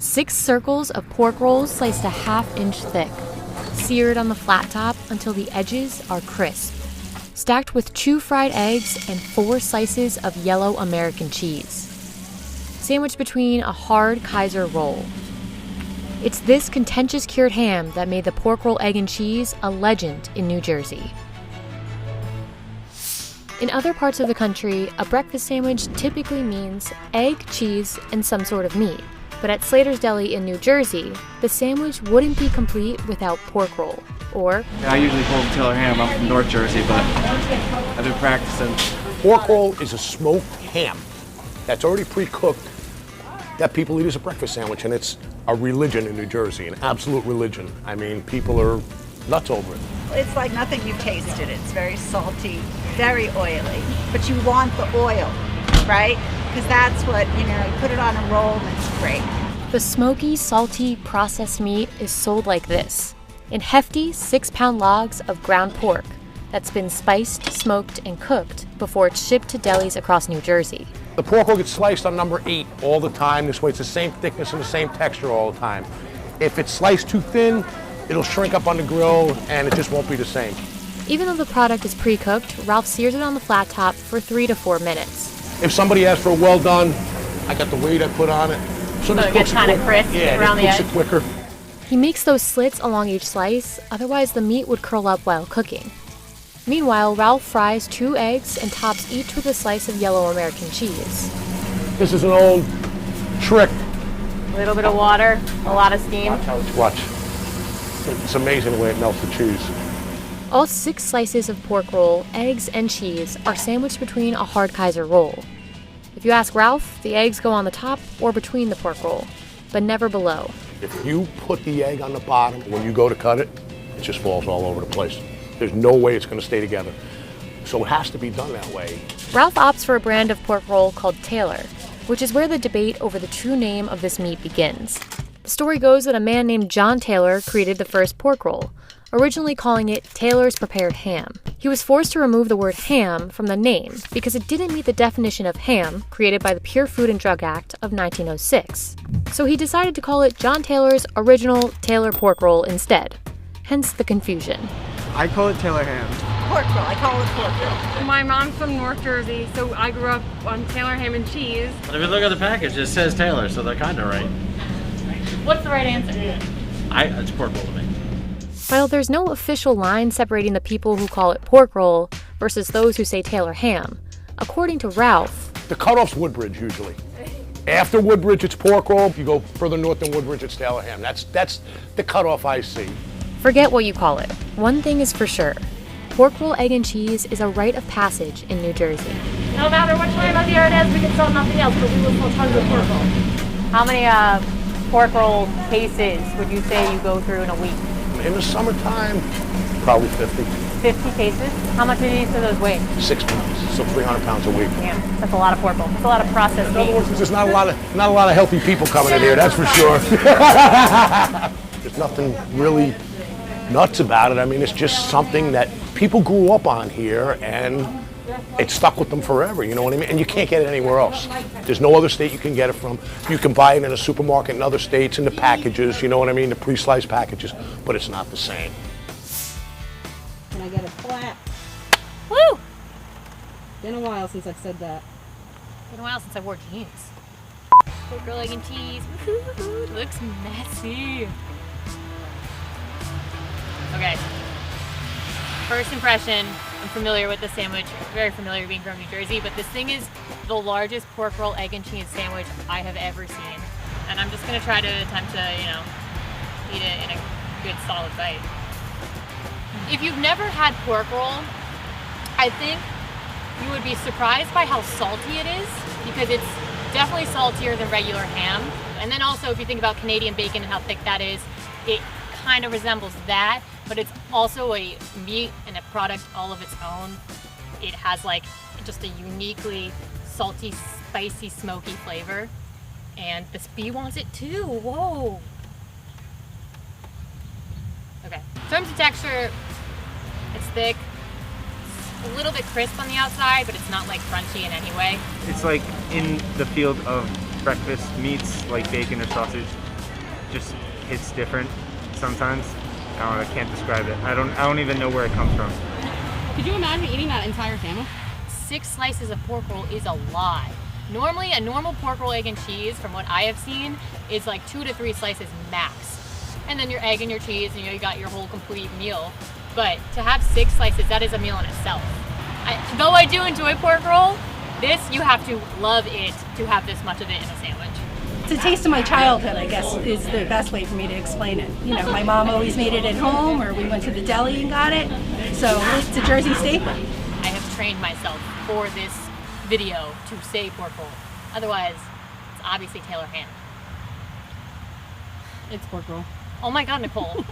6 circles of pork rolls sliced a ½ inch thick, seared on the flat top until the edges are crisp, stacked with 2 fried eggs and 4 slices of yellow American cheese, sandwiched between a hard Kaiser roll. It's this contentious cured ham that made the pork roll, egg, and cheese a legend in New Jersey. In other parts of the country, a breakfast sandwich typically means egg, cheese, and some sort of meat. But at Slater's Deli in New Jersey, the sandwich wouldn't be complete without pork roll, or... I usually call them Taylor ham. I'm from North Jersey, but I've been practicing. Pork roll is a smoked ham that's already pre-cooked that people eat as a breakfast sandwich, and it's a religion in New Jersey, an absolute religion. I mean, people are nuts over it. It's like nothing you've tasted. It's very salty, very oily, but you want the oil, right? Because that's what, you put it on a roll and it's great. The smoky, salty, processed meat is sold like this, in hefty 6-pound logs of ground pork that's been spiced, smoked, and cooked before it's shipped to delis across New Jersey. The pork roll gets sliced on number 8 all the time. This way it's the same thickness and the same texture all the time. If it's sliced too thin, it'll shrink up on the grill and it just won't be the same. Even though the product is pre-cooked, Ralph sears it on the flat top for 3 to 4 minutes. If somebody asks for a well done, I got the weight I put on it. So it gets kind of crisp around the edge. It quicker. He makes those slits along each slice, otherwise the meat would curl up while cooking. Meanwhile, Ralph fries 2 eggs and tops each with a slice of yellow American cheese. This is an old trick. A little bit of water, a lot of steam. Watch. It's amazing the way it melts the cheese. All 6 slices of pork roll, eggs, and cheese are sandwiched between a hard Kaiser roll. If you ask Ralph, the eggs go on the top or between the pork roll, but never below. If you put the egg on the bottom, when you go to cut it, it just falls all over the place. There's no way it's going to stay together. So it has to be done that way. Ralph opts for a brand of pork roll called Taylor, which is where the debate over the true name of this meat begins. The story goes that a man named John Taylor created the first pork roll, originally calling it Taylor's Prepared Ham. He was forced to remove the word ham from the name because it didn't meet the definition of ham created by the Pure Food and Drug Act of 1906. So he decided to call it John Taylor's Original Taylor Pork Roll instead, hence the confusion. I call it Taylor ham. Pork roll, I call it pork roll. My mom's from North Jersey, so I grew up on Taylor ham and cheese. But if you look at the package, it says Taylor, so they're kind of right. What's the right answer? It's pork roll to me. While there's no official line separating the people who call it pork roll versus those who say Taylor ham, according to Ralph, the cutoff's Woodbridge usually. After Woodbridge, it's pork roll. If you go further north than Woodbridge, it's Taylor ham. That's the cutoff I see. Forget what you call it. One thing is for sure. Pork roll, egg, and cheese is a rite of passage in New Jersey. No matter what time of year it is, we can sell nothing else, but we will sell tons of pork roll. How many pork roll cases would you say you go through in a week? In the summertime, probably 50. 50 cases? How much do each of those weigh? 6 pounds, so 300 pounds a week. Yeah, that's a lot of pork roll. That's a lot of processed In other meat. words, there's not a lot of healthy people coming in here, that's for sure. There's nothing really nuts about it. I mean, it's just something that people grew up on here and it stuck with them forever, you know what I mean? And you can't get it anywhere else. There's no other state you can get it from. You can buy it in a supermarket in other states in the packages, you know what I mean? The pre-sliced packages, but it's not the same. Can I get a clap? Woo! Been a while since I've said that. Been a while since I wore jeans. Pork roll, egg, and cheese. Woo-hoo, looks messy. Okay. First impression, I'm familiar with the sandwich, very familiar being from New Jersey, but this thing is the largest pork roll, egg, and cheese sandwich I have ever seen. And I'm just gonna try to attempt to, eat it in a good solid bite. If you've never had pork roll, I think you would be surprised by how salty it is, because it's definitely saltier than regular ham. And then also, if you think about Canadian bacon and how thick that is, it kind of resembles that, but it's also a meat and a product all of its own. It has just a uniquely salty, spicy, smoky flavor. And this bee wants it too, whoa. Okay, in terms of texture, it's thick. It's a little bit crisp on the outside, but it's not crunchy in any way. It's like in the field of breakfast meats like bacon or sausage. just hits different sometimes. I can't describe it. I don't even know where it comes from. Could you imagine eating that entire sandwich? 6 slices of pork roll is a lot. Normally, a normal pork roll, egg, and cheese, from what I have seen, is like 2 to 3 slices max. And then your egg and your cheese, and you got your whole complete meal. But to have 6 slices, that is a meal in itself. Though I do enjoy pork roll, this, you have to love it to have this much of it in a sandwich. It's a taste of my childhood, I guess, is the best way for me to explain it. You know, my mom always made it at home, or we went to the deli and got it. So it's a Jersey staple. I have trained myself for this video to say pork roll. Otherwise, it's obviously Taylor ham. It's pork roll. Oh my God, Nicole.